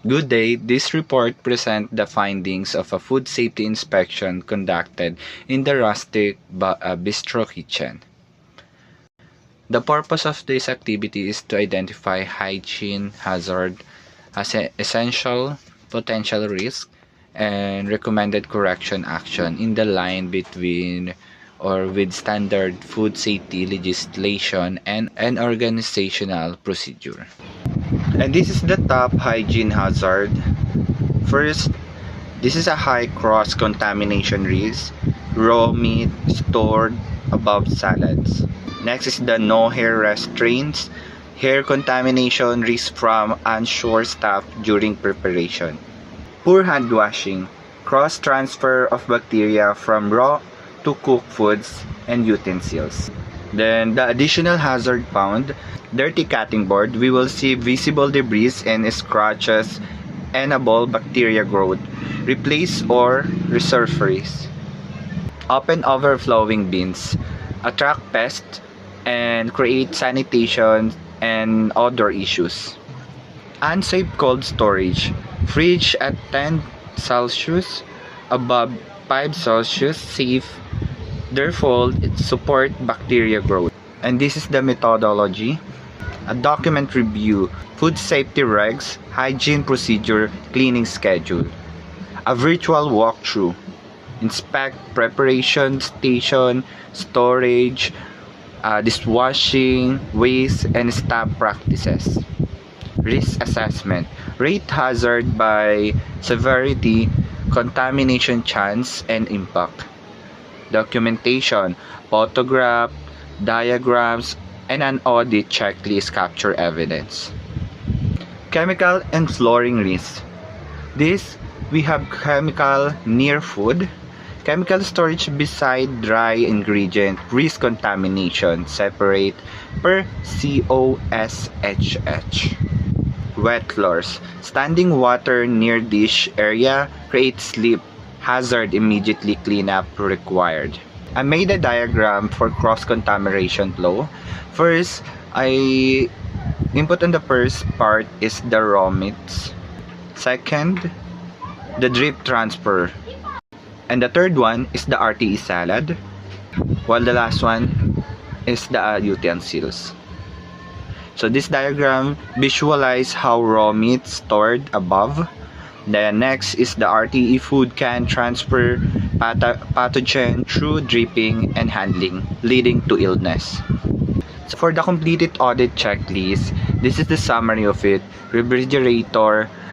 Good day. This report presents the findings of a food safety inspection conducted in the Rustic Bistro Kitchen. The purpose of this activity is to identify hygiene hazard as an essential potential risk and recommended correction action in the line between or with standard food safety legislation and an organizational procedure. And this is the top hygiene hazard. First, this is a high cross-contamination risk, raw meat stored above salads. Next is the no hair restraints, hair contamination risk from unsure staff during preparation. Poor hand washing, cross-transfer of bacteria from raw to cooked foods and utensils. Then the additional hazard found, dirty cutting board, we will see visible debris and scratches, enable bacteria growth, replace or resurface. Open overflowing bins, attract pests and create sanitation and odor issues. Unsafe cold storage, fridge at 10 Celsius, above 5 Celsius, safe, therefore it support bacteria growth. And this is the methodology. A document review, food safety regs, hygiene procedure, cleaning schedule. A virtual walkthrough. Inspect preparation station, storage, dishwashing, waste, and staff practices. Risk assessment. Rate hazard by severity, contamination chance, and impact. Documentation, photograph, diagrams, and an audit checklist capture evidence. Chemical and flooring risk. This, we have chemical near food, chemical storage beside dry ingredient, risk contamination, separate per COSHH. Wet floors. Standing water near dish area creates slip, hazard, immediately cleanup required. I made a diagram for cross-contamination flow. First, I input on the first part is the raw meats. Second, the drip transfer. And the third one is the RTE salad. While the last one is the utensils. So this diagram visualize how raw meat stored above. The next is the RTE food can transfer pathogen through dripping and handling, leading to illness. So for the completed audit checklist, this is the summary of it. Refrigerator,